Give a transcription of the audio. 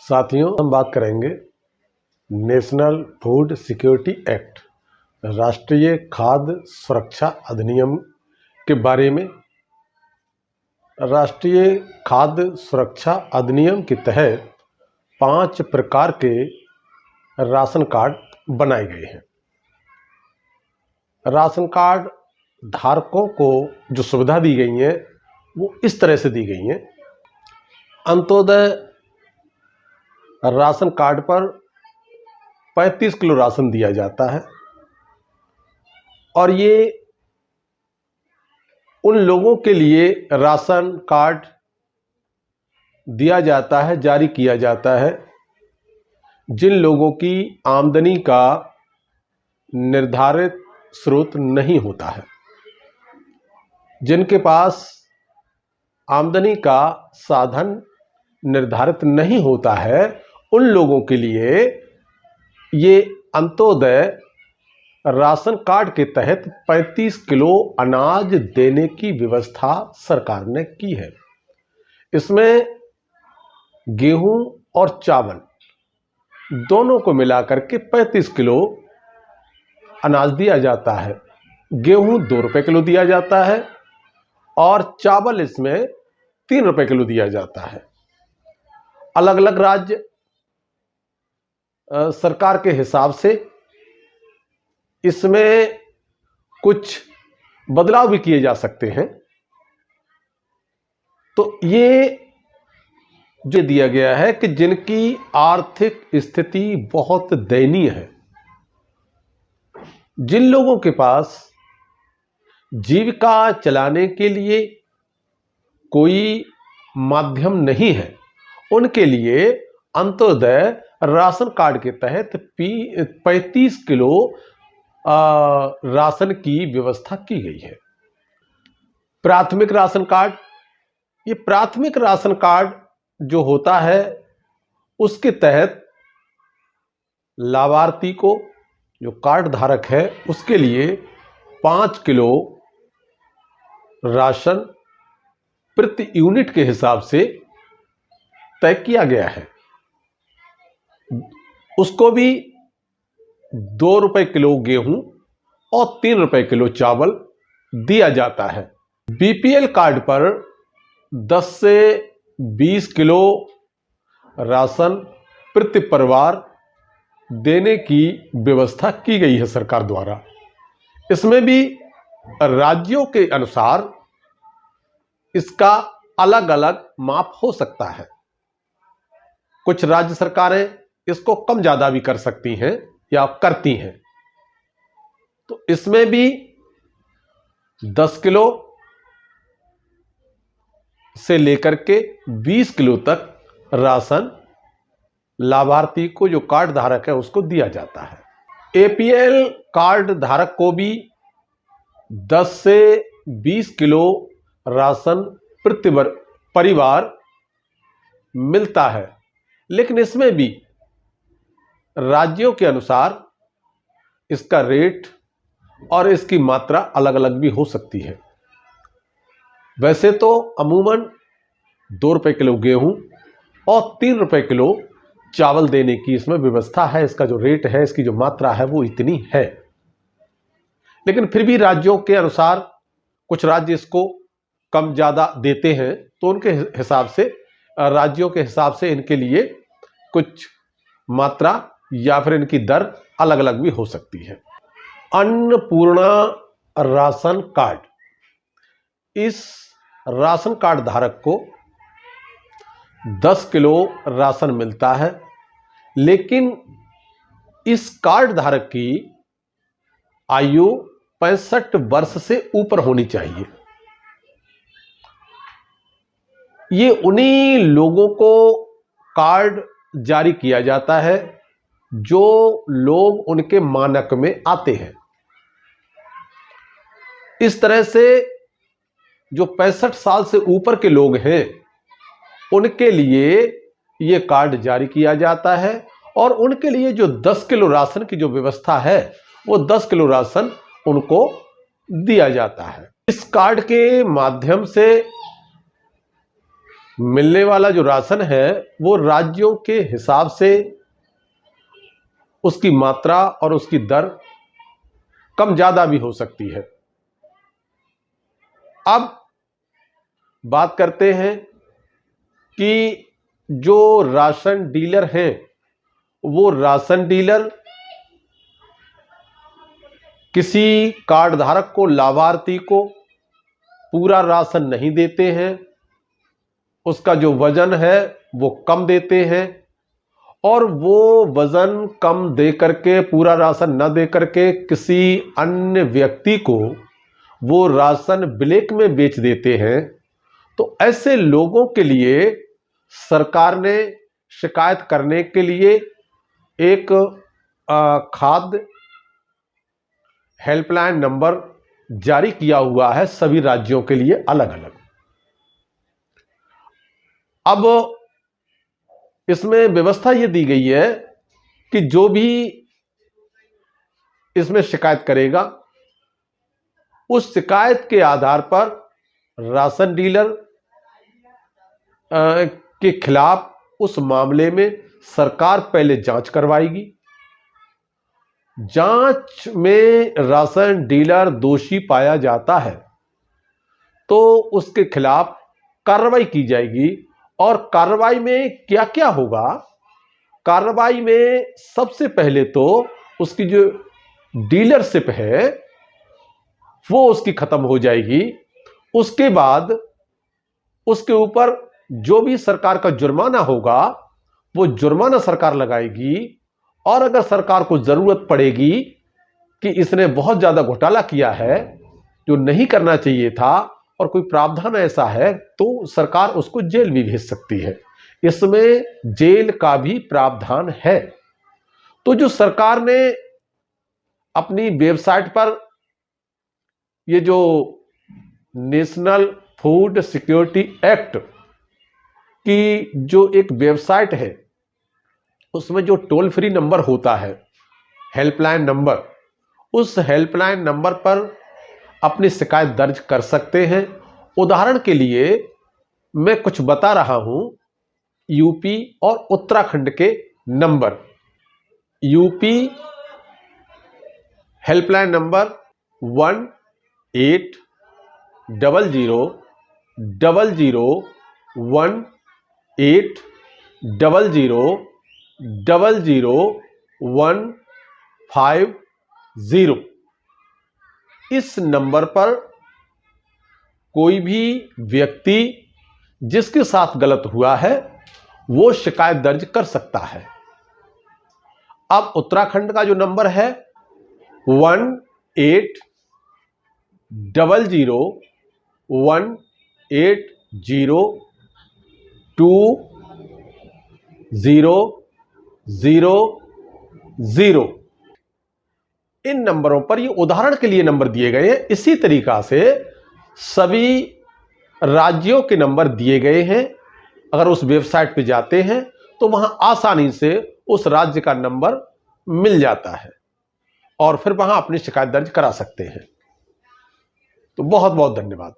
साथियों, हम बात करेंगे नेशनल फूड सिक्योरिटी एक्ट, राष्ट्रीय खाद्य सुरक्षा अधिनियम के बारे में। राष्ट्रीय खाद्य सुरक्षा अधिनियम के तहत 5 प्रकार के राशन कार्ड बनाए गए हैं। राशन कार्ड धारकों को जो सुविधा दी गई है वो इस तरह से दी गई है। अंत्योदय राशन कार्ड पर 35 किलो राशन दिया जाता है और ये उन लोगों के लिए राशन कार्ड दिया जाता है, जारी किया जाता है जिन लोगों की आमदनी का निर्धारित स्रोत नहीं होता है, जिनके पास आमदनी का साधन निर्धारित नहीं होता है। उन लोगों के लिए ये अंत्योदय राशन कार्ड के तहत 35 किलो अनाज देने की व्यवस्था सरकार ने की है। इसमें गेहूं और चावल दोनों को मिलाकर के 35 किलो अनाज दिया जाता है। गेहूं 2 रुपए किलो दिया जाता है और चावल इसमें 3 रुपए किलो दिया जाता है। अलग अलग राज्य सरकार के हिसाब से इसमें कुछ बदलाव भी किए जा सकते हैं। तो ये जो दिया गया है कि जिनकी आर्थिक स्थिति बहुत दयनीय है, जिन लोगों के पास जीविका चलाने के लिए कोई माध्यम नहीं है, उनके लिए अंत्योदय राशन कार्ड के तहत 35 किलो राशन की व्यवस्था की गई है। प्राथमिक राशन कार्ड, ये प्राथमिक राशन कार्ड जो होता है उसके तहत लाभार्थी को, जो कार्ड धारक है, उसके लिए 5 किलो राशन प्रति यूनिट के हिसाब से तय किया गया है। उसको भी 2 रुपए किलो गेहूं और 3 रुपए किलो चावल दिया जाता है। बीपीएल कार्ड पर 10 से 20 किलो राशन प्रति परिवार देने की व्यवस्था की गई है सरकार द्वारा। इसमें भी राज्यों के अनुसार इसका अलग अलग माप हो सकता है। कुछ राज्य सरकारें इसको कम ज्यादा भी कर सकती हैं या करती हैं। तो इसमें भी 10 किलो से लेकर के 20 किलो तक राशन लाभार्थी को, जो कार्ड धारक है, उसको दिया जाता है। एपीएल कार्ड धारक को भी 10 से 20 किलो राशन प्रति परिवार मिलता है, लेकिन इसमें भी राज्यों के अनुसार इसका रेट और इसकी मात्रा अलग अलग भी हो सकती है। वैसे तो अमूमन 2 रुपए किलो गेहूं और 3 रुपए किलो चावल देने की इसमें व्यवस्था है। इसका जो रेट है, इसकी जो मात्रा है, वो इतनी है। लेकिन फिर भी राज्यों के अनुसार कुछ राज्य इसको कम ज्यादा देते हैं, तो उनके हिसाब से, राज्यों के हिसाब से इनके लिए कुछ मात्रा या फिर इनकी दर अलग अलग भी हो सकती है। अन्नपूर्णा राशन कार्ड, इस राशन कार्ड धारक को 10 किलो राशन मिलता है, लेकिन इस कार्ड धारक की आयु 65 वर्ष से ऊपर होनी चाहिए। ये उन्हीं लोगों को कार्ड जारी किया जाता है जो लोग उनके मानक में आते हैं। इस तरह से जो 65 साल से ऊपर के लोग हैं, उनके लिए ये कार्ड जारी किया जाता है और उनके लिए जो 10 किलो राशन की जो व्यवस्था है, वो 10 किलो राशन उनको दिया जाता है। इस कार्ड के माध्यम से मिलने वाला जो राशन है वो राज्यों के हिसाब से उसकी मात्रा और उसकी दर कम ज्यादा भी हो सकती है। अब बात करते हैं कि जो राशन डीलर हैं वो राशन डीलर किसी कार्ड धारक को, लाभार्थी को पूरा राशन नहीं देते हैं, उसका जो वजन है वो कम देते हैं, और वो वजन कम दे करके, पूरा राशन न दे करके किसी अन्य व्यक्ति को वो राशन ब्लैक में बेच देते हैं। तो ऐसे लोगों के लिए सरकार ने शिकायत करने के लिए एक खाद्य हेल्पलाइन नंबर जारी किया हुआ है सभी राज्यों के लिए अलग अलग। अब इसमें व्यवस्था यह दी गई है कि जो भी इसमें शिकायत करेगा उस शिकायत के आधार पर राशन डीलर के खिलाफ उस मामले में सरकार पहले जांच करवाएगी। जांच में राशन डीलर दोषी पाया जाता है तो उसके खिलाफ कार्रवाई की जाएगी। और कार्रवाई में क्या क्या होगा? कार्रवाई में सबसे पहले तो उसकी जो डीलरशिप है वो उसकी खत्म हो जाएगी। उसके बाद उसके ऊपर जो भी सरकार का जुर्माना होगा वो जुर्माना सरकार लगाएगी। और अगर सरकार को जरूरत पड़ेगी कि इसने बहुत ज्यादा घोटाला किया है जो नहीं करना चाहिए था और कोई प्रावधान ऐसा है तो सरकार उसको जेल भी भेज सकती है। इसमें जेल का भी प्रावधान है। तो जो सरकार ने अपनी वेबसाइट पर ये जो नेशनल फूड सिक्योरिटी एक्ट की जो एक वेबसाइट है उसमें जो टोल फ्री नंबर होता है, हेल्पलाइन नंबर, उस हेल्पलाइन नंबर पर अपनी शिकायत दर्ज कर सकते हैं। उदाहरण के लिए मैं कुछ बता रहा हूं यूपी और उत्तराखंड के नंबर। UP helpline number 18000180000150। इस नंबर पर कोई भी व्यक्ति जिसके साथ गलत हुआ है वो शिकायत दर्ज कर सकता है। अब उत्तराखंड का जो नंबर है 1800180200। इन नंबरों पर, ये उदाहरण के लिए नंबर दिए गए हैं। इसी तरीका से सभी राज्यों के नंबर दिए गए हैं। अगर उस वेबसाइट पे जाते हैं तो वहां आसानी से उस राज्य का नंबर मिल जाता है और फिर वहां अपनी शिकायत दर्ज करा सकते हैं। तो बहुत बहुत धन्यवाद।